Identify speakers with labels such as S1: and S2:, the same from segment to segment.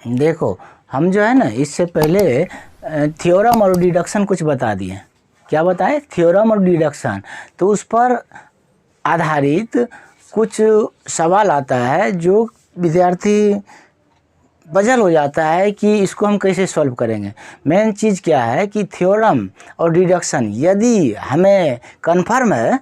S1: देखो हम जो है ना इससे पहले थ्योरम और डिडक्शन कुछ बता दिए। क्या बताए? थ्योरम और डिडक्शन। तो उस पर आधारित कुछ सवाल आता है जो विद्यार्थी पजल हो जाता है कि इसको हम कैसे सॉल्व करेंगे। मेन चीज़ क्या है कि थ्योरम और डिडक्शन यदि हमें कन्फर्म है,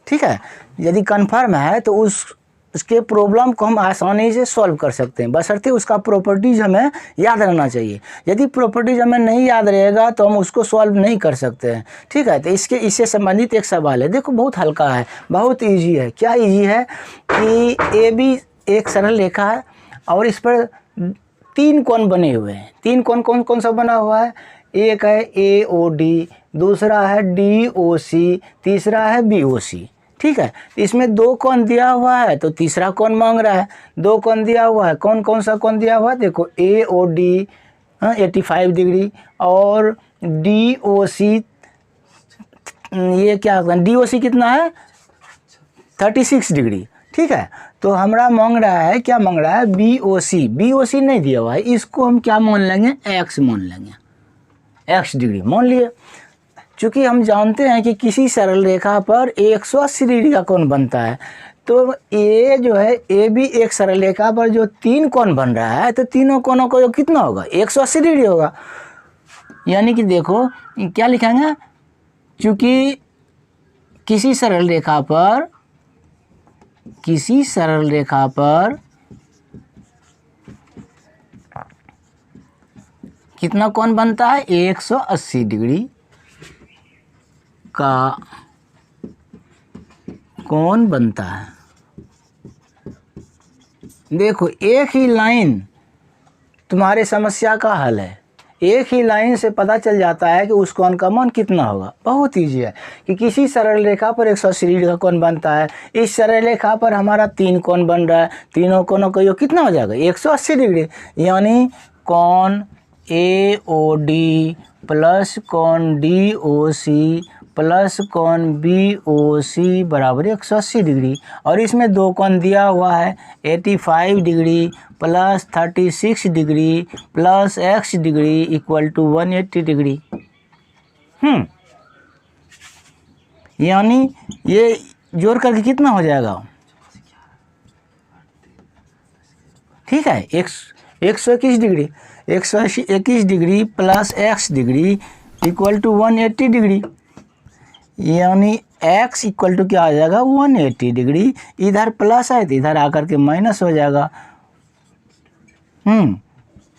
S1: ठीक है, यदि कन्फर्म है तो उसके प्रॉब्लम को हम आसानी से सॉल्व कर सकते हैं, बशर्ते उसका प्रॉपर्टीज हमें याद रहना चाहिए। यदि प्रॉपर्टीज हमें नहीं याद रहेगा तो हम उसको सॉल्व नहीं कर सकते हैं, ठीक है। तो इससे संबंधित एक सवाल है, देखो बहुत हल्का है, बहुत इजी है। क्या इजी है कि ए बी एक सरल रेखा है और इस पर 3 कोण बने हुए हैं। 3 कोण कौन कौन सा बना हुआ है? एक है ए ओ डी, दूसरा है डी ओ सी, तीसरा है बी ओ सी, ठीक है। इसमें 2 कोण दिया हुआ है तो तीसरा कोण मांग रहा है। 2 कोण दिया हुआ है, कौन कौन सा कोण दिया हुआ है? देखो ए ओ डी 85 डिग्री और डी ओ सी, ये क्या डी ओ सी कितना है? 36 डिग्री, ठीक है। तो हमारा मांग रहा है, क्या मांग रहा है? बी ओ सी। बी ओ सी नहीं दिया हुआ है, इसको हम क्या मान लेंगे? एक्स मान लेंगे, एक्स डिग्री मान लिए। चूँकि हम जानते हैं कि किसी सरल रेखा पर 180 डिग्री का कोण बनता है, तो ये जो है ए बी एक सरल रेखा पर जो 3 कोण बन रहा है तो तीनों कोणों का कितना होगा? 180 डिग्री होगा। यानी कि देखो क्या लिखेंगे, चूँकि किसी सरल रेखा पर कितना कोण बनता है? 180 डिग्री का कोण बनता है। देखो एक ही लाइन तुम्हारे समस्या का हल है, एक ही लाइन से पता चल जाता है कि उस कोण का मान कितना होगा। बहुत ईजी है कि किसी सरल रेखा पर 180 डिग्री का कोण बनता है। इस सरल रेखा पर हमारा 3 कोण बन रहा है, तीनों कोणों का योग कितना हो जाएगा? 180 डिग्री। यानी कोण ए ओ डी प्लस कोण डी ओ सी प्लस कोण बी ओ सी बराबर 180 डिग्री। और इसमें 2 कोण दिया हुआ है, 85 degree plus 36 degree plus x degree equal to 180 degree. यानी ये जोड़ करके कितना हो जाएगा? ठीक है, 121 degree, 121 degree plus x degree equal to 180 degree. यानी x इक्वल टू क्या आ जाएगा? 180 डिग्री। इधर प्लस है तो इधर आकर के माइनस हो जाएगा।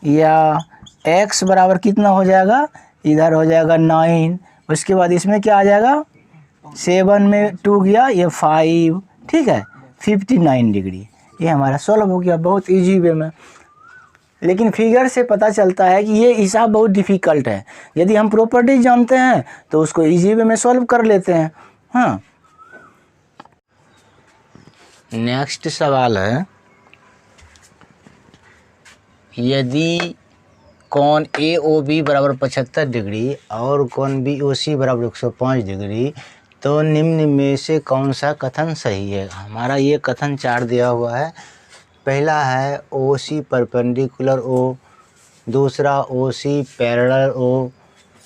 S1: या x बराबर कितना हो जाएगा? इधर हो जाएगा 9, उसके बाद इसमें क्या आ जाएगा? 7 में 2 गया, ये 5, ठीक है, 59 डिग्री। ये हमारा सॉल्व हो गया बहुत इजी वे में। लेकिन फिगर से पता चलता है कि ये हिसाब बहुत डिफ़िकल्ट है। यदि हम प्रॉपर्टी जानते हैं तो उसको इजी वे में सॉल्व कर लेते हैं। हाँ, नेक्स्ट सवाल है, यदि कोण ए ओ बी बराबर 75 डिग्री और कोण बी ओ सी बराबर 105 डिग्री, तो निम्न में से कौन सा कथन सही है? हमारा ये कथन 4 दिया हुआ है। पहला है ओ सी परपेंडिकुलर ओ, दूसरा ओ सी पैरेलल ओ,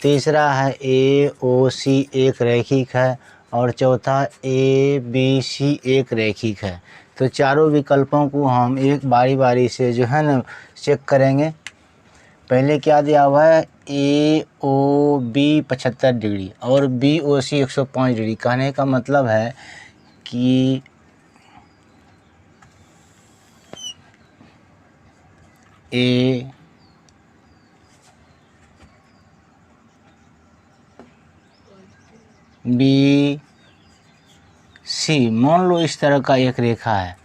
S1: तीसरा है ए ओ सी एक रैखिक है और चौथा ए बी सी एक रैखिक है। तो चारों विकल्पों को हम एक बारी बारी से जो है ना चेक करेंगे। पहले क्या दिया हुआ है? ए ओ बी 75 डिग्री और बी ओ सी 105 डिग्री। कहने का मतलब है कि ए बी सी, मान लो इस तरह का एक रेखा है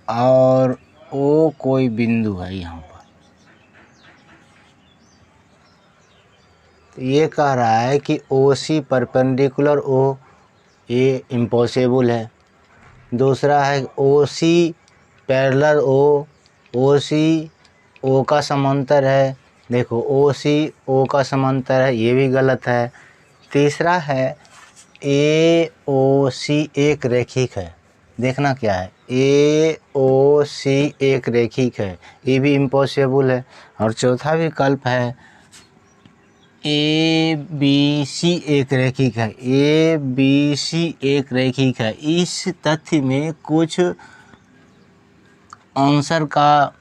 S1: और ओ कोई बिंदु है यहाँ पर। तो ये कह रहा है कि ओ सी परपेंडिकुलर ओ, ये इम्पॉसिबल है। दूसरा है ओ सी पैरेलल ओ सी ओ का समांतर है। देखो ओ सी ओ का समांतर है, ये भी गलत है। तीसरा है ए ओ सी एक रैखिक है, देखना क्या है, ए ओ सी एक रेखिक है, ये भी इम्पॉसिबल है। और चौथा विकल्प है ए बी सी एक रेखिक है, ए बी सी एक रेखिक है। इस तथ्य में कुछ आंसर का,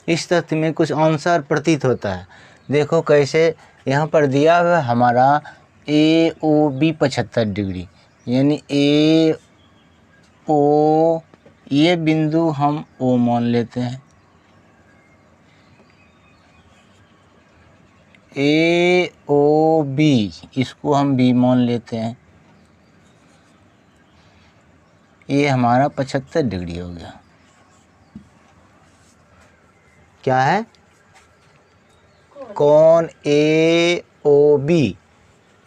S1: इस तथ्य में कुछ आंसर प्रतीत होता है। देखो कैसे, यहाँ पर दिया हुआ हमारा ए ओ बी 75 डिग्री, यानी ए ओ, ये बिंदु हम ओ मान लेते हैं, ए ओ बी इसको हम बी मान लेते हैं, ये हमारा 75 डिग्री हो गया। क्या है, कौन A O B,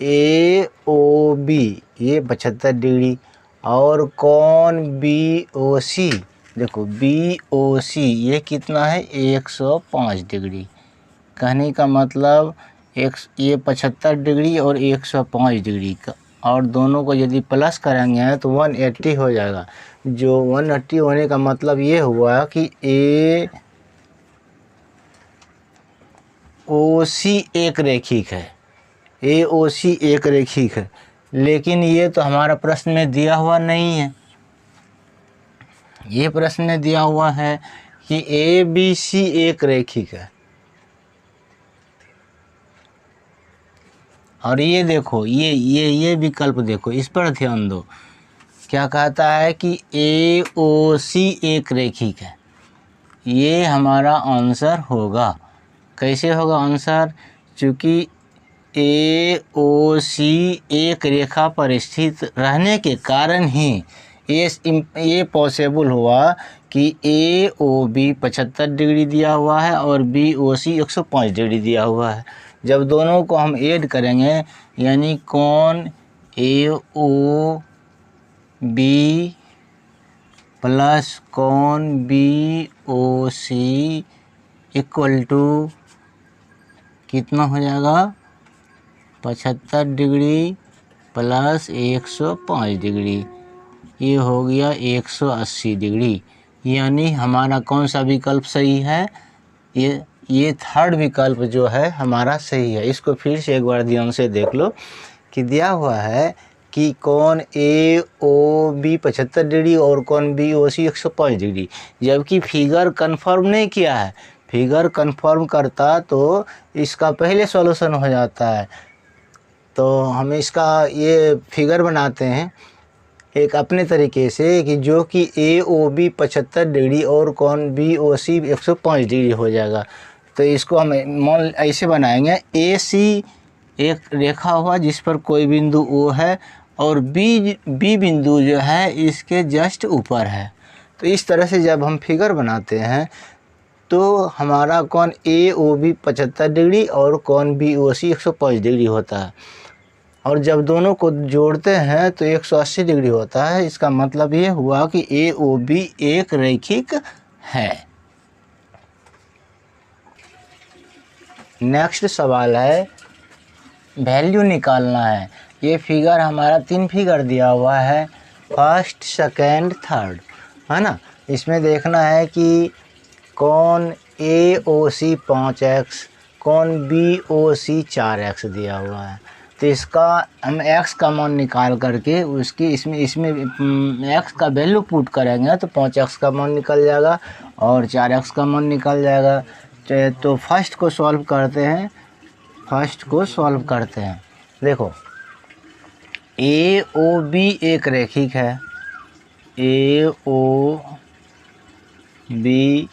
S1: A O B ये 75 डिग्री, और कौन बी ओ सी, देखो बी ओ सी ये कितना है 105 डिग्री। कहने का मतलब ये 75 डिग्री और 105 डिग्री का, और दोनों को यदि प्लस करेंगे तो 180 हो जाएगा। जो 180 होने का मतलब ये हुआ कि ए ओ सी एक रेखिक है, ए ओ सी एक रेखिक है। लेकिन ये तो हमारा प्रश्न में दिया हुआ नहीं है, ये प्रश्न में दिया हुआ है कि ए बी सी एक रेखिक है। और ये देखो, ये विकल्प देखो, इस पर ध्यान दो, क्या कहता है कि ए ओ सी एक रेखिक है। ये हमारा आंसर होगा। कैसे होगा आंसर, चूँकि ए ओ सी एक रेखा पर स्थित रहने के कारण ही ये पॉसिबल हुआ कि ए ओ बी 75 डिग्री दिया हुआ है और बी ओ सी 105 डिग्री दिया हुआ है। जब दोनों को हम ऐड करेंगे, यानी कौन ए ओ बी प्लस कौन B O C equal to कितना हो जाएगा, 75 डिग्री प्लस 105 डिग्री, ये हो गया 180 डिग्री। यानी हमारा कौन सा विकल्प सही है, ये थर्ड विकल्प जो है हमारा सही है। इसको फिर से एक बार ध्यान से देख लो कि दिया हुआ है कि कौन ए ओ बी 75 डिग्री और कौन बी ओ सी 105 डिग्री, जबकि फिगर कंफर्म नहीं किया है। फिगर कंफर्म करता तो इसका पहले सॉल्यूशन हो जाता है। तो हम इसका ये फिगर बनाते हैं एक अपने तरीके से कि जो कि ए ओ बी 75 डिग्री और कौन बी ओ सी 105 डिग्री हो जाएगा। तो इसको हम मान ऐसे बनाएंगे, ए सी एक रेखा हुआ जिस पर कोई बिंदु ओ है और बी बिंदु जो है इसके जस्ट ऊपर है। तो इस तरह से जब हम फिगर बनाते हैं तो हमारा कौन ए ओ बी 75 डिग्री और कौन बी ओ सी 105 डिग्री होता है, और जब दोनों को जोड़ते हैं तो 180 डिग्री होता है। इसका मतलब ये हुआ कि ए ओ बी एक रैखिक है। नेक्स्ट सवाल है, वैल्यू निकालना है। ये फिगर हमारा 3 फिगर दिया हुआ है, फर्स्ट सेकेंड थर्ड, है ना। इसमें देखना है कि कौन ए ओ सी 5x, कौन बी ओ सी 4x दिया हुआ है। तो इसका हम x का मान निकाल करके उसकी इसमें x का वैल्यू पुट करेंगे तो 5x का मान निकल जाएगा और 4x का मान निकल जाएगा। तो फर्स्ट को सॉल्व करते हैं, देखो ए ओ बी एक रैखिक है, ए ओ बी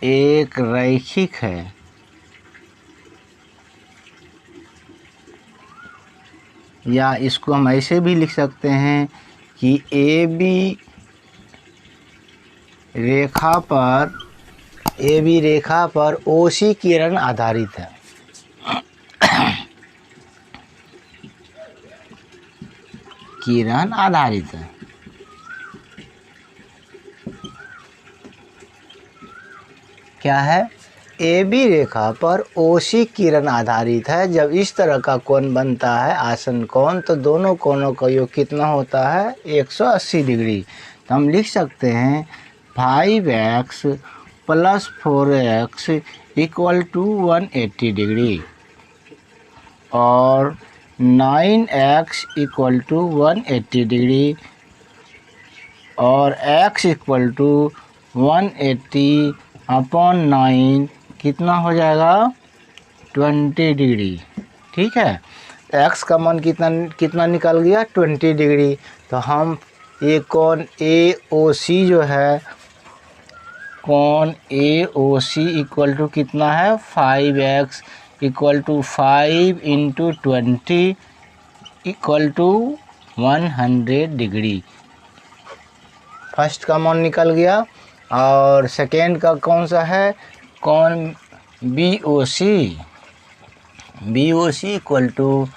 S1: एक रैखिक है, या इसको हम ऐसे भी लिख सकते हैं कि ए बी रेखा पर ओ सी किरण आधारित है। किरण आधारित है। क्या है, ए बी रेखा पर ओ सी किरण आधारित है। जब इस तरह का कोण बनता है आसन कोण, तो दोनों कोणों का योग कितना होता है? 180 डिग्री। तो हम लिख सकते हैं 5x + 4x = 180 डिग्री और 9x = 180 डिग्री और x = 180/9 कितना हो जाएगा? 20 डिग्री। ठीक है, x का मान कितना निकल गया? 20 डिग्री। तो हम ये कोण AOC जो है, कोण AOC = कितना है? 5x = 5 × 20 = 100 degree. फर्स्ट का मान निकल गया। और सेकेंड का कौन सा है? कोण BOC =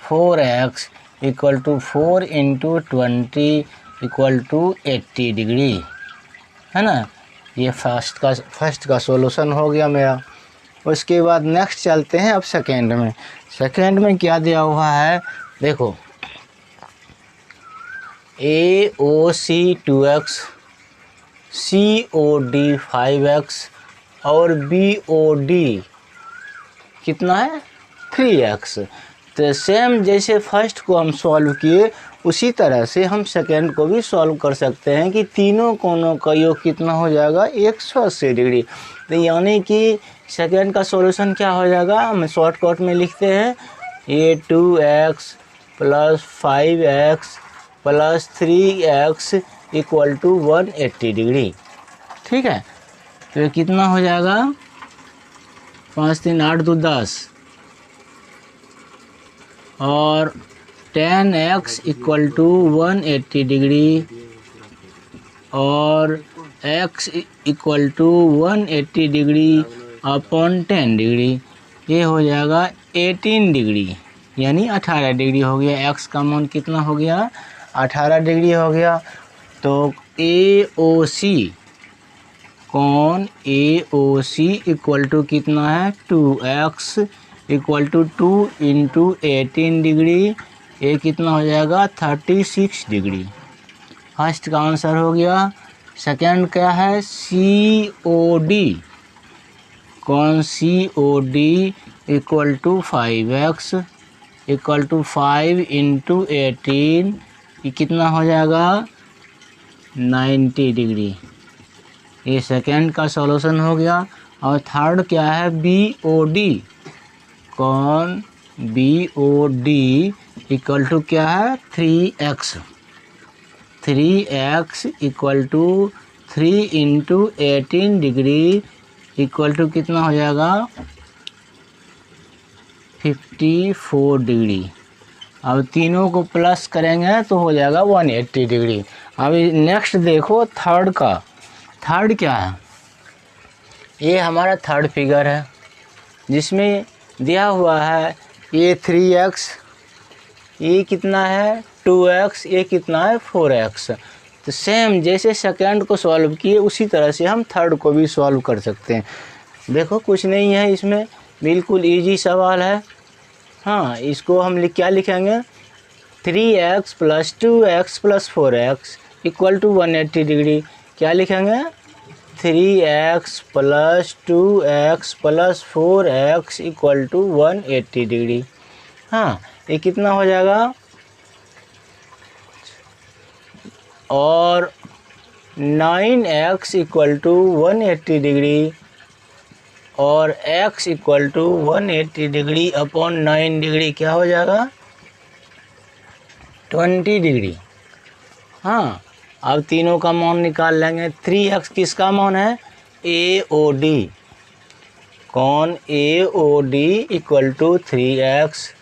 S1: 4x = 4 × 20 = 80 डिग्री, है ना। ये फर्स्ट का सॉल्यूशन हो गया मेरा। उसके बाद नेक्स्ट चलते हैं अब सेकेंड में। सेकेंड में क्या दिया हुआ है? देखो, AOC 2x, COD 5x और BOD कितना है? 3x। तो सेम जैसे फर्स्ट को हम सॉल्व किए उसी तरह से हम सेकेंड को भी सॉल्व कर सकते हैं कि तीनों कोणों का योग कितना हो जाएगा? 180 डिग्री। तो यानी कि सेकेंड का सॉल्यूशन क्या हो जाएगा? हम शॉर्टकट में लिखते हैं, ये 2x + 5x + 3x = 180 डिग्री। ठीक है, तो ये कितना हो जाएगा? 5 3 8 2 10 और 10x = 180 डिग्री और x = 180 डिग्री अपॉन 10 डिग्री, ये हो जाएगा 18 डिग्री, यानी 18 डिग्री हो गया। x का मान कितना हो गया? 18 डिग्री हो गया। तो AOC, कोण AOC = कितना है? 2x = 2 × 18 डिग्री, ये कितना हो जाएगा? 36 डिग्री। फर्स्ट का आंसर हो गया। सेकेंड क्या है? COD, कोण COD = 5x = 5 × 18, ये कितना हो जाएगा? 90 डिग्री। ये सेकेंड का सॉल्यूशन हो गया। और थर्ड क्या है? BOD, कोण BOD = क्या है? 3x, 3x = 3 × 18 डिग्री = कितना हो जाएगा? 54 डिग्री। अब तीनों को प्लस करेंगे तो हो जाएगा 180 डिग्री। अब नेक्स्ट देखो थर्ड का। थर्ड क्या है? ये हमारा थर्ड फिगर है जिसमें दिया हुआ है ये 3x, ये कितना है? 2x, ये कितना है? 4x। तो सेम जैसे सेकंड को सॉल्व किए उसी तरह से हम थर्ड को भी सॉल्व कर सकते हैं। देखो कुछ नहीं है इसमें, बिल्कुल इजी सवाल है। हाँ, इसको हम क्या लिखेंगे? 3x + 2x + 4x = 180 degree. क्या लिखेंगे? 3x + 2x + 4x = 180 degree. हाँ, ये कितना हो जाएगा? और 9x = 180 डिग्री और x = 180 डिग्री अपॉन 9 डिग्री क्या हो जाएगा? 20 डिग्री। हाँ, अब तीनों का मान निकाल लेंगे। 3x किसका मान है? AOD, कोण AOD = 3x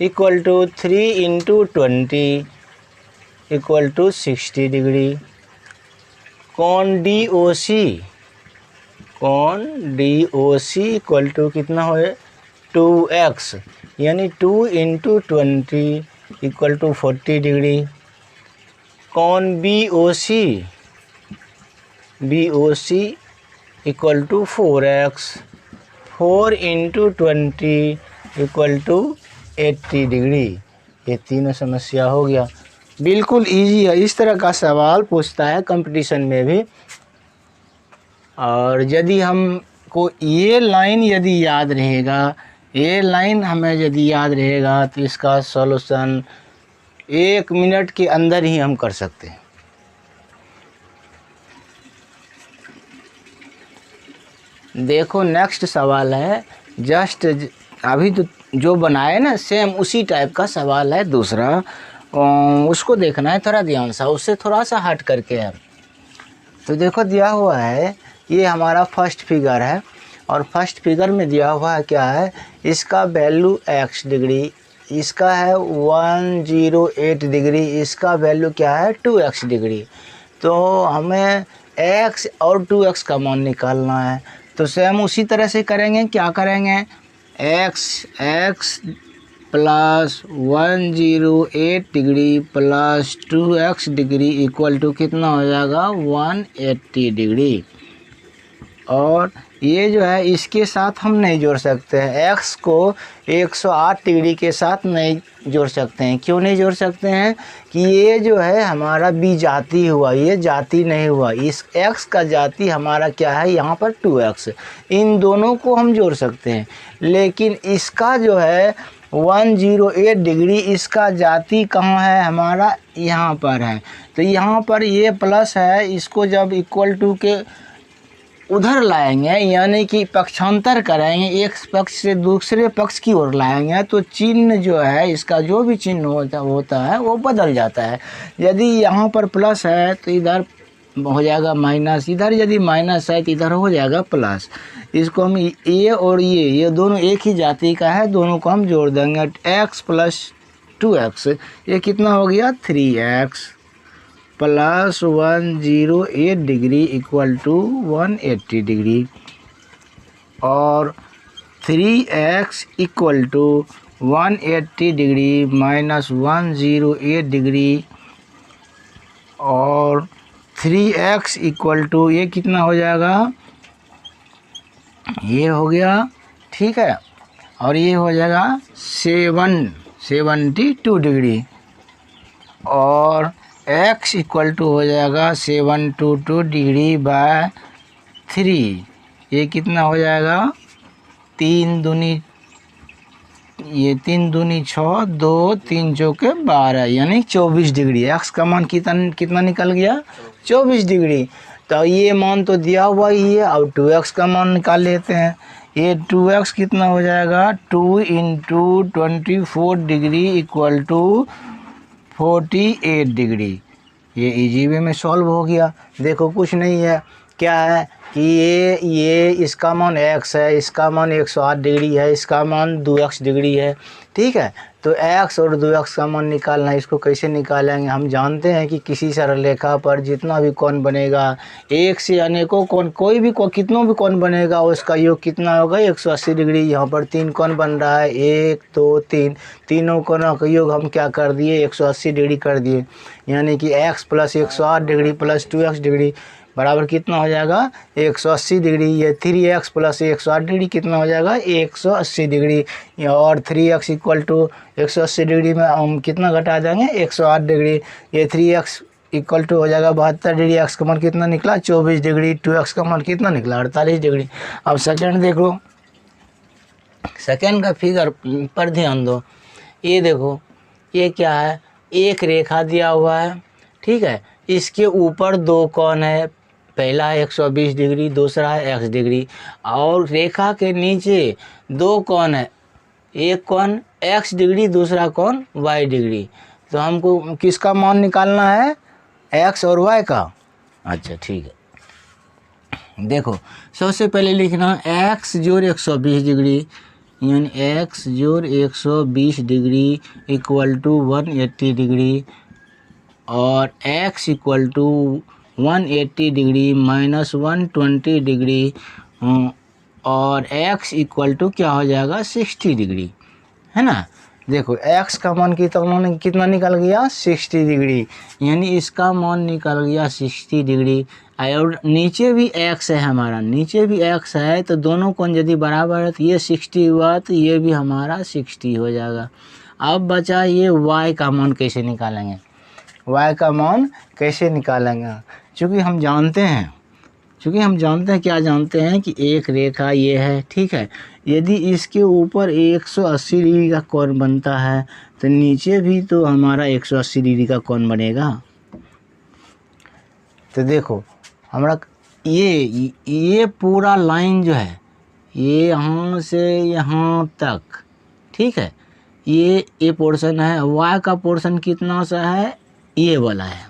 S1: = 3 × 20 = 60 डिग्री। कोण DOC, कोण DOC = कितना हो? 2x, यानी 2 × 20 = 40 डिग्री। कोण BOC equal to 4x, 4 into 20 equal to 80 degree. ये तीनों समस्या हो गया। बिल्कुल इजी है, इस तरह का सवाल पूछता है कंपटीशन में भी। और यदि हमको ये लाइन यदि याद रहेगा, ये लाइन हमें यदि याद रहेगा तो इसका सॉल्यूशन 1 मिनट के अंदर ही हम कर सकते हैं। देखो नेक्स्ट सवाल है, जस्ट अभी तो जो बनाए ना सेम उसी टाइप का सवाल है दूसरा, उसको देखना है थोड़ा ध्यान सा, उससे थोड़ा सा हट करके है। तो देखो दिया हुआ है, ये हमारा फर्स्ट फिगर है और फर्स्ट फिगर में दिया हुआ है क्या है, इसका वैल्यू x डिग्री, इसका है 108 डिग्री, इसका वैल्यू क्या है 2x डिग्री। तो हमें x और 2x का मान निकालना है। तो सेम उसी तरह से करेंगे, क्या करेंगे, x प्लस 108 degree plus 2x degree equal to कितना हो जाएगा 180 डिग्री। और ये जो है इसके साथ हम नहीं जोड़ सकते हैं, x को 108 डिग्री के साथ नहीं जोड़ सकते हैं। क्यों नहीं जोड़ सकते हैं कि ये जो है हमारा बी जाति हुआ, ये जाति नहीं हुआ। इस x का जाति हमारा क्या है यहाँ पर 2x, इन दोनों को हम जोड़ सकते हैं। लेकिन इसका जो है 108 डिग्री, इसका जाति कहाँ है हमारा, यहाँ पर है। तो यहाँ पर ये प्लस है, इसको जब इक्वल टू के उधर लाएंगे यानी कि पक्षांतर करेंगे, एक पक्ष से दूसरे पक्ष की ओर लाएंगे, तो चिन्ह जो है इसका जो भी चिन्ह होता है वो बदल जाता है। यदि यहाँ पर प्लस है तो इधर हो जाएगा माइनस, इधर यदि माइनस है तो इधर हो जाएगा प्लस। इसको हम ये और ये दोनों एक ही जाति का है, दोनों को हम जोड़ देंगे। x प्लस 2x, ये कितना हो गया 3x plus 108 degree equal to 180 degree, और 3x equal to 180 degree minus 108 degree, और 3x इक्वल टू ये कितना हो जाएगा, ये हो गया, ठीक है, और ये हो जाएगा 72 डिग्री, और x इक्वल टू हो जाएगा 722 डिग्री बाय 3, ये कितना हो जाएगा 3 दूनी 6, 2 3 चौके 12 यानी 24 डिग्री। x का मान कितना निकल गया 24 डिग्री। तो ये मान तो दिया हुआ ही है, अब 2x का मान निकाल लेते हैं। ये 2x कितना हो जाएगा 2 into 24 degree equal to 48 degree. ये इजी वे में सॉल्व हो गया। देखो कुछ नहीं है, क्या है कि ये इसका मान x है, इसका मान 108 डिग्री है, इसका मान 2x डिग्री है, ठीक है। तो x और 2x का मान निकालना है। इसको कैसे निकालेंगे, हम जानते हैं कि किसी सरल रेखा पर जितना भी कोण बनेगा, एक से अनेकों कोण, कोई भी कितनों भी कोण बनेगा उसका योग कितना होगा 180 डिग्री। यहाँ पर 3 कोण बन रहा है, 1 2 3, तीनों कोणों का योग हम क्या कर दिए 180 डिग्री कर दिए। यानी कि x प्लस 108 डिग्री प्लस 2x डिग्री बराबर कितना हो जाएगा 180 डिग्री। ये 3x प्लस 108 डिग्री कितना हो जाएगा 180 डिग्री, और 3x इक्वल टू 180 डिग्री में हम कितना घटा देंगे 108 डिग्री। ये 3x इक्वल टू हो जाएगा 72 डिग्री, x का मान कितना निकला 24 डिग्री, 2x का मान कितना निकला 48 डिग्री। अब सेकेंड देखो, सेकेंड का फिगर पर ध्यान दो। ये देखो ये क्या है, एक रेखा दिया हुआ है, ठीक है, इसके ऊपर 2 कोण है, पहला है 120 डिग्री, दूसरा है x डिग्री, और रेखा के नीचे 2 कोण है, एक कोण x डिग्री, दूसरा कोण y डिग्री। तो हमको किसका मान निकालना है x और y का। अच्छा ठीक है, देखो सबसे पहले लिखना x जोड़ 120 डिग्री, यानी x जोड़ 120 डिग्री इक्वल टू 180 डिग्री, और x equal to 180 degree minus 120 degree, और x इक्वल टू क्या हो जाएगा 60 डिग्री, है ना। देखो x का मान कितना निकल गया 60 डिग्री, यानी इसका मान निकल गया 60 डिग्री। और नीचे भी x है हमारा, नीचे भी x है, तो दोनों कोण यदि बराबर है तो ये 60 हुआ तो ये भी हमारा 60 हो जाएगा। अब बचा ये y का मान कैसे निकालेंगे, y का मान कैसे निकालेंगे। चूँकि हम जानते हैं क्या जानते हैं कि एक रेखा ये है, ठीक है। यदि इसके ऊपर 180 डिग्री का कोण बनता है तो नीचे भी तो हमारा 180 डिग्री का कोण बनेगा। तो देखो हमारा ये पूरा लाइन जो है ये यहाँ से यहाँ तक, ठीक है, ये पोर्शन है। y का पोर्शन कितना सा है, ये वाला है।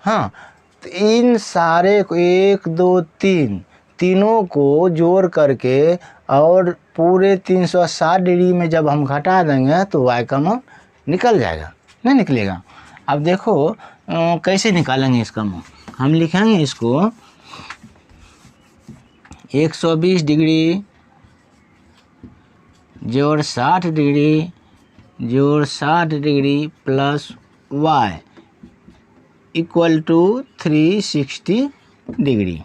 S1: हाँ, तो इन सारे को 1 2 3 तीनों को जोड़ करके और पूरे 360 डिग्री में जब हम घटा देंगे तो y का मान निकल जाएगा, नहीं निकलेगा। अब देखो कैसे निकालेंगे इसका मान। हम लिखेंगे इसको 120 डिग्री जोड़ 60 डिग्री जोड़ 60 degree plus y equal to 360 degree.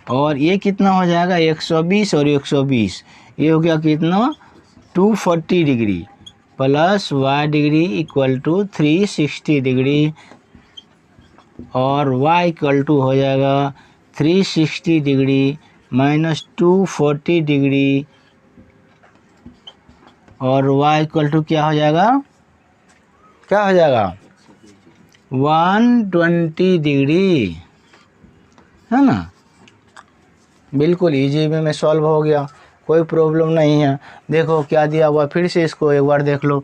S1: और ये कितना हो जाएगा 120 और 120, ये हो गया कितना 240 degree plus y degree equal to 360 degree. और y इक्वल टू हो जाएगा 360 डिग्री माइनस 240 डिग्री। और y इक्वल टू क्या हो जाएगा 120 डिग्री, है ना। बिल्कुल इजी वे में सॉल्व हो गया, कोई प्रॉब्लम नहीं है। देखो क्या दिया हुआ, फिर से इसको एक बार देख लो।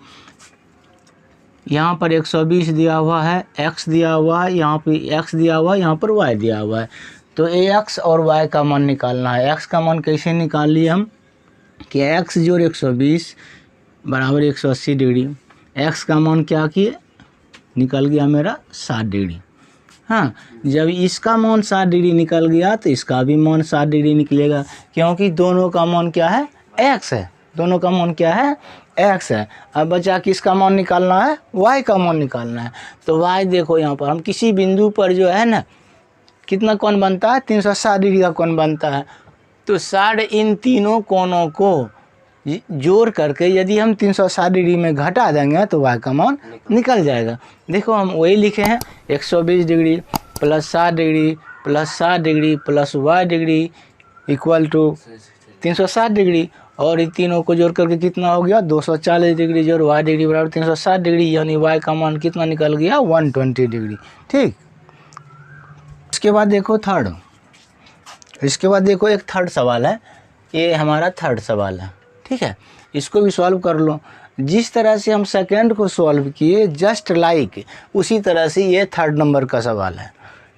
S1: यहाँ पर 120 दिया हुआ है, x दिया हुआ है, यहाँ पे x दिया हुआ है, यहाँ पर y दिया हुआ है। तो x और y का मान निकालना है। x का मान कैसे निकाल लिए हम कि x जोड़ 120 बराबर 180 डिग्री। x का मान क्या किए, निकल गया मेरा 60 डिग्री। हाँ, जब इसका मान 60 डिग्री निकल गया तो इसका भी मान 60 डिग्री निकलेगा, क्योंकि दोनों का मान क्या है x है, दोनों का मान क्या है x है। अब बचा किसका मान निकालना है, y का मान निकालना है। तो y देखो यहाँ पर हम किसी बिंदु पर जो है ना कितना कोण बनता है 360 डिग्री का कोण बनता है। तो 60 इन तीनों कोणों को जोड़ करके यदि हम 360 डिग्री में घटा देंगे तो y का मान निकल जाएगा। देखो हम वही लिखे हैं 120 degree plus 60 degree plus 60 degree plus y degree equal to 360 degree. और इन तीनों को जोड़ करके कितना हो गया 240 डिग्री जोड़ y डिग्री बराबर 360 डिग्री, यानी y का मान कितना निकल गया 120 डिग्री। ठीक, इसके बाद देखो एक थर्ड सवाल है, ये हमारा थर्ड सवाल है, ठीक है। इसको भी सॉल्व कर लो। जिस तरह से हम सेकंड को सॉल्व किए जस्ट लाइक उसी तरह से ये थर्ड नंबर का सवाल है,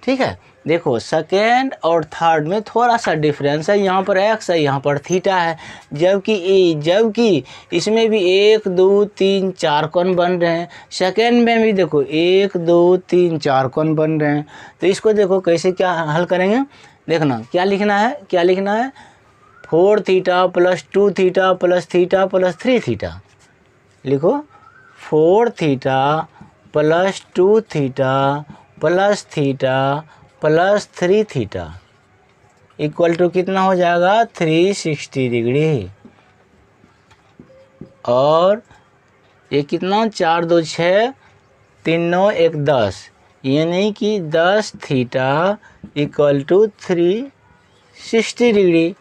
S1: ठीक है। देखो सेकंड और थर्ड में थोड़ा सा डिफरेंस है, यहाँ पर x है, यहाँ पर थीटा है, जबकि इसमें भी 1 2 3 4 कोण बन रहे हैं। सेकंड में भी देखो 1 2 3 4 कोण बन रहे हैं। तो इसको देखो कैसे क्या हल करेंगे, देखना क्या लिखना है 4 theta plus 2 theta plus theta plus 3 theta. लिखो 4 theta plus 2 theta plus theta plus 3 theta equal to कितना हो जाएगा 360 डिग्री। और ये कितना 4 2 6 3 9 1 10, यानी कि 10 थीटा इक्वल टू 360 डिग्री।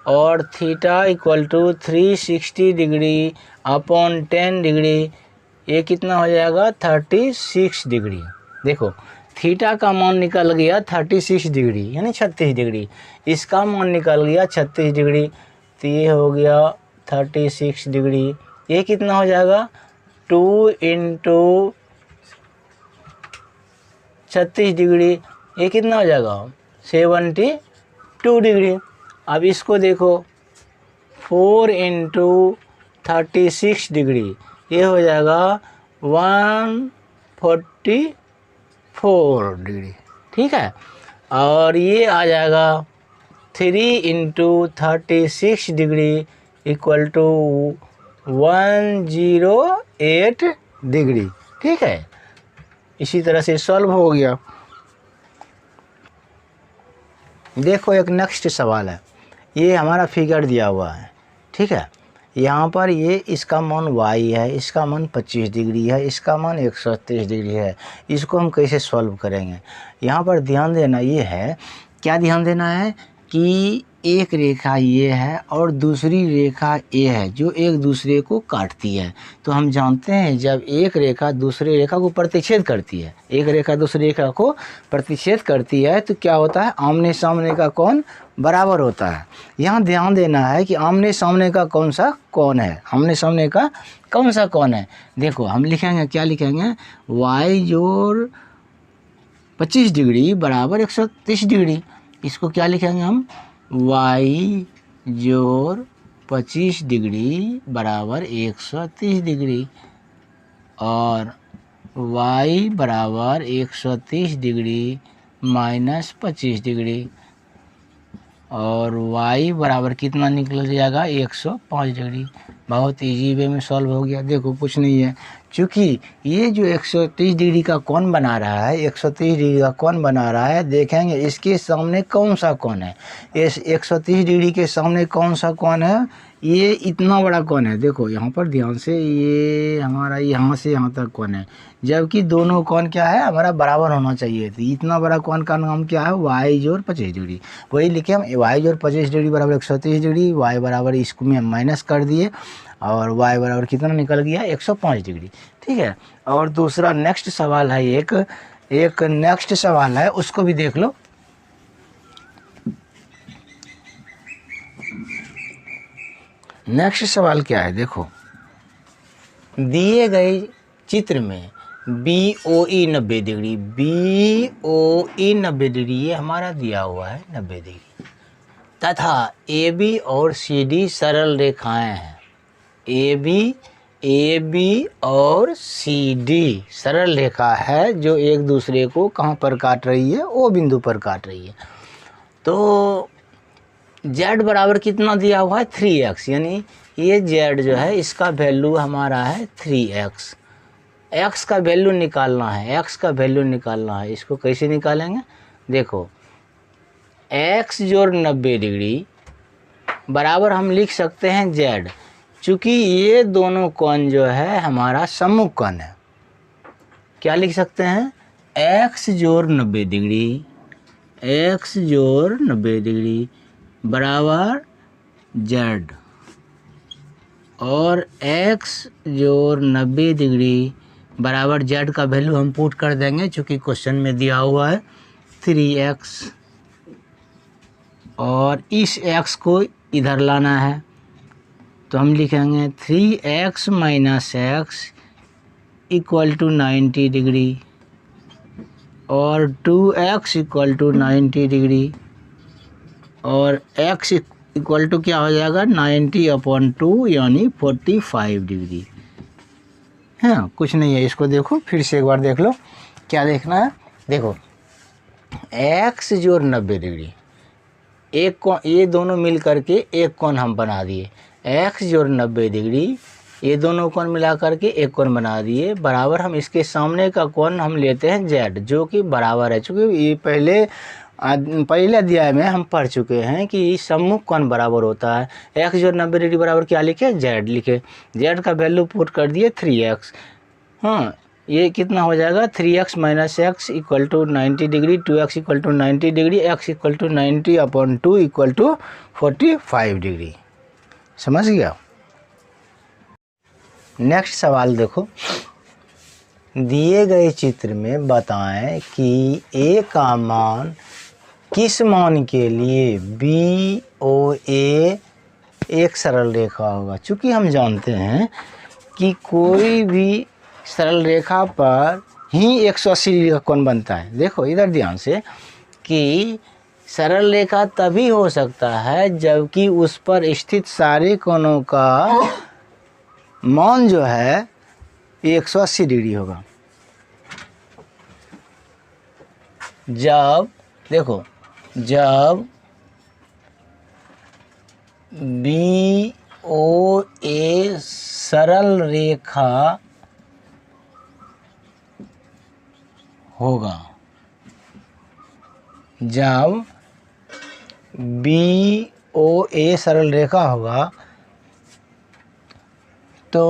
S1: और theta equal to 360 degree upon 10 degree, ये कितना हो जाएगा 36 डिग्री। देखो थीटा का मान निकल गया 36 डिग्री यानी 36 डिग्री, इसका मान निकल गया 36 डिग्री, तो ये हो गया 36 डिग्री। ये कितना हो जाएगा 2 × 36 डिग्री, ये कितना हो जाएगा 72 डिग्री। अब इसको देखो 4 × 36 डिग्री, ये हो जाएगा 144 डिग्री, ठीक है। और ये आ जाएगा 3 × 36 डिग्री इक्वल टू 108 डिग्री। ठीक है, इसी तरह से सॉल्व हो गया। देखो एक नेक्स्ट सवाल है, ये हमारा फिगर दिया हुआ है। ठीक है, यहाँ पर ये इसका मान y है, इसका मान 25 डिग्री है, इसका मान 130 डिग्री है। इसको हम कैसे सॉल्व करेंगे? यहाँ पर ध्यान देना ये है, क्या ध्यान देना है कि एक रेखा ये है और दूसरी रेखा ये है जो एक दूसरे को काटती है। तो हम जानते हैं जब एक रेखा दूसरी रेखा को प्रतिच्छेद करती है, एक रेखा दूसरी रेखा को प्रतिच्छेद करती है तो क्या होता है, आमने सामने का कोण बराबर होता है। यहाँ ध्यान देना है कि आमने सामने का कौन सा कोण है, आमने सामने का कौन सा कोण है। देखो हम लिखेंगे, क्या लिखेंगे, y जोड़ 25 डिग्री बराबर 130 डिग्री। इसको क्या लिखेंगे हम, y जोड़ 25 डिग्री बराबर 130 डिग्री, और y बराबर 130 डिग्री माइनस 25 डिग्री, और y बराबर कितना निकल जाएगा, 105 डिग्री। बहुत इजी वे में सॉल्व हो गया। देखो कुछ नहीं है, क्योंकि ये जो 130 डिग्री का कोण बना रहा है, 130 डिग्री का कोण बना रहा है, देखेंगे इसके सामने कौन सा कोण है। इस 130 डिग्री के सामने कौन सा कोण है, ये इतना बड़ा कोण है। देखो यहाँ पर ध्यान से, ये हमारा यहाँ से यहाँ तक कोण है, जबकि दोनों कोण क्या है, हमारा बराबर होना चाहिए। तो इतना बड़ा कोण का नाम क्या है, y जोड़ 25 डिग्री। वही लिखे हम, y जोड़ 25 डिग्री बराबर 130 डिग्री, y बराबर इसको में माइनस कर दिए और y बराबर कितना निकल गया, 105 डिग्री। ठीक है, और दूसरा नेक्स्ट सवाल है, एक नेक्स्ट सवाल है, उसको भी देख लो। नेक्स्ट सवाल क्या है, देखो दिए गए चित्र में BOE 90 डिग्री, BOE 90 डिग्री ये हमारा दिया हुआ है 90 डिग्री, तथा AB और CD सरल रेखाएं हैं। AB और CD सरल रेखा है जो एक दूसरे को कहाँ पर काट रही है, O बिंदु पर काट रही है। तो z बराबर कितना दिया हुआ है, 3x, यानी ये z जो है इसका वैल्यू हमारा है 3x। x का वैल्यू निकालना है, x का वैल्यू निकालना है। इसको कैसे निकालेंगे, देखो x जोड़ 90 डिग्री बराबर हम लिख सकते हैं z, चूँकि ये दोनों कोण जो है हमारा सम्मुख कोण है। क्या लिख सकते हैं, x जोड़ 90 डिग्री, x जोड़ 90 डिग्री बराबर z, और x जोड़ 90 डिग्री बराबर z का वैल्यू हम पुट कर देंगे, चूँकि क्वेश्चन में दिया हुआ है 3x, और इस x को इधर लाना है। तो हम लिखेंगे 3x minus x equal to 90 degree, और 2x इक्वल टू 90 डिग्री, और x इक्वल टू क्या हो जाएगा, 90/2 यानी 45 डिग्री। हाँ कुछ नहीं है, इसको देखो फिर से एक बार देख लो। क्या देखना है, देखो x जोड़ 90 डिग्री, एक कोण, ये दोनों मिल करके एक कोण हम बना दिए। x जोड़ 90 डिग्री, ये दोनों कोण मिला करके एक कोण बना दिए, बराबर हम इसके सामने का कोण हम लेते हैं z, जो कि बराबर है, चूँकि ये पहले अध्याय में हम पढ़ चुके हैं कि सम्मुख कोण बराबर होता है। x जोड़ 90 डिग्री बराबर क्या लिखे, z लिखे, z का वैल्यू पुट कर दिए 3x। हाँ ये कितना हो जाएगा, 3x minus x equal to 90 degree, 2x equal to 90 degree, x equal to 90/2 equal to 45 degree. समझ गया। नेक्स्ट सवाल देखो, दिए गए चित्र में बताएं कि a का मान किस मान के लिए BOA एक सरल रेखा होगा। चूँकि हम जानते हैं कि कोई भी सरल रेखा पर ही 180 डिग्री का कोण बनता है। देखो इधर ध्यान से, कि सरल रेखा तभी हो सकता है जबकि उस पर स्थित सारे कोणों का मान जो है 180 डिग्री होगा। जब देखो, जब BOA सरल रेखा होगा जब BOA सरल रेखा होगा, तो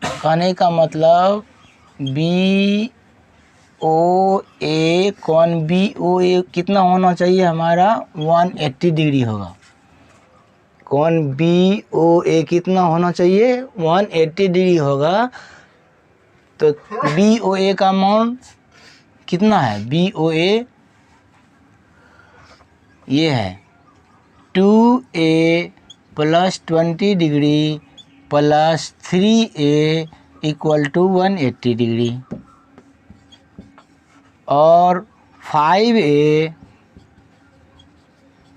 S1: कहने का मतलब BOA कौन BOA कितना होना चाहिए हमारा 180 डिग्री होगा। कौन BOA कितना होना चाहिए 180 डिग्री होगा। तो BOA का मान कितना है, BOA ये है 2A plus 20 degree plus 3A equal to 180 degree, और 5A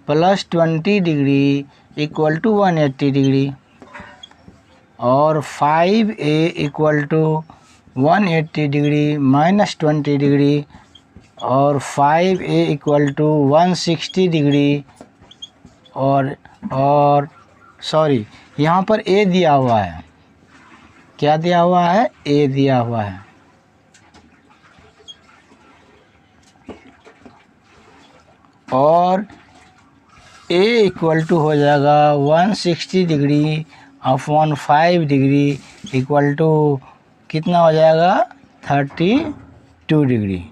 S1: plus 20 degree equal to 180 degree, और 5A equal to 180 degree minus 20 degree, और 5A इक्वल टू 160 डिग्री, और सॉरी यहाँ पर A दिया हुआ है, क्या दिया हुआ है, A दिया हुआ है, और A इक्वल टू हो जाएगा 160 degree upon 5 degree equal to कितना हो जाएगा 32 डिग्री।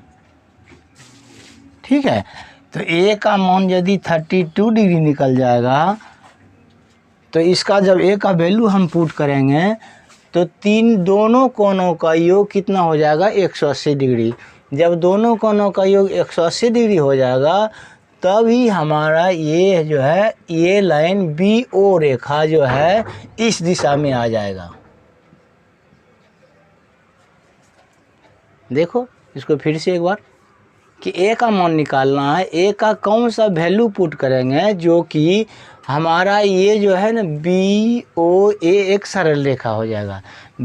S1: ठीक है, तो A का मान यदि 32 डिग्री निकल जाएगा, तो इसका जब A का वैल्यू हम पुट करेंगे तो दोनों कोनों का योग कितना हो जाएगा 180 डिग्री। जब दोनों कोनों का योग 180 डिग्री हो जाएगा, तभी हमारा ये जो है ये लाइन BO रेखा जो है इस दिशा में आ जाएगा। देखो इसको फिर से एक बार कि A का मान निकालना है, A का कौन सा वैल्यू पुट करेंगे जो कि हमारा ये जो है ना BOA एक सरल रेखा हो जाएगा।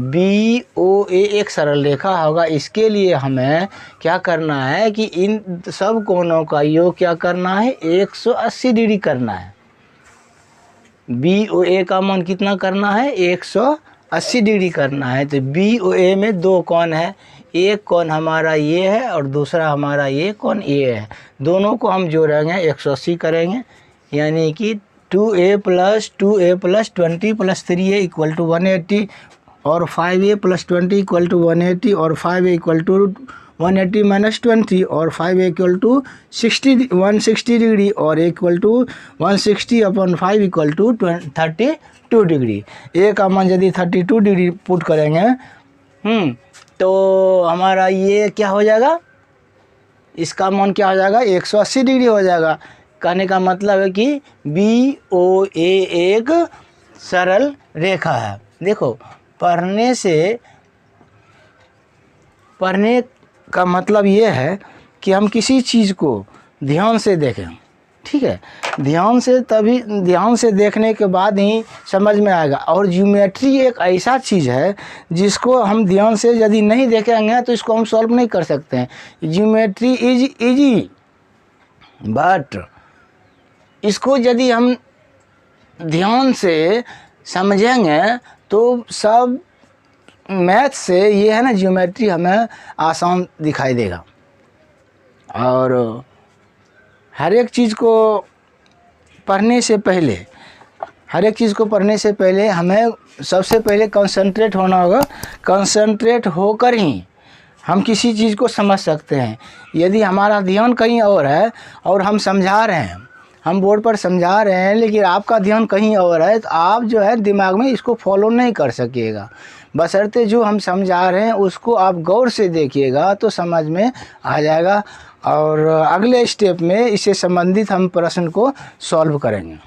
S1: BOA एक सरल रेखा होगा, इसके लिए हमें क्या करना है कि इन सब कोणों का योग क्या करना है 180 डिग्री करना है। BOA का मान कितना करना है 180 डिग्री करना है। तो BOA में दो कोण है, एक कोण हमारा ये है और दूसरा हमारा ये कोण ये है। दोनों को हम जोड़ेंगे 180 करेंगे, यानी कि 2A plus 20 plus 3A equal to 180, और 5A प्लस 20 इक्वल टू 180, और 5A इक्वल टू 180 माइनस 20, और 5A इक्वल टू 160 डिग्री, और equal to 160 upon 5 equal to 32 degree. A का मान यदि 32 डिग्री पुट करेंगे तो हमारा ये क्या हो जाएगा, इसका मान क्या हो जाएगा 180 डिग्री हो जाएगा। कहने का मतलब है कि BOA एक सरल रेखा है। देखो पढ़ने का मतलब ये है कि हम किसी चीज़ को ध्यान से देखें। ठीक है, ध्यान से देखने के बाद ही समझ में आएगा। और ज्योमेट्री एक ऐसा चीज़ है जिसको हम ध्यान से यदि नहीं देखेंगे तो इसको हम सॉल्व नहीं कर सकते हैं। ज्योमेट्री इज इजी, बट इसको यदि हम ध्यान से समझेंगे तो सब मैथ से ये है ना ज्योमेट्री हमें आसान दिखाई देगा। और हर एक चीज़ को पढ़ने से पहले हमें सबसे पहले कंसंट्रेट होना होगा। कंसंट्रेट होकर ही हम किसी चीज़ को समझ सकते हैं। यदि हमारा ध्यान कहीं और है और हम समझा रहे हैं, हम बोर्ड पर समझा रहे हैं, लेकिन आपका ध्यान कहीं और है, तो आप जो है दिमाग में इसको फॉलो नहीं कर सकिएगा। बशर्ते जो हम समझा रहे हैं उसको आप गौर से देखिएगा तो समझ में आ जाएगा, और अगले स्टेप में इससे संबंधित हम प्रश्न को सॉल्व करेंगे।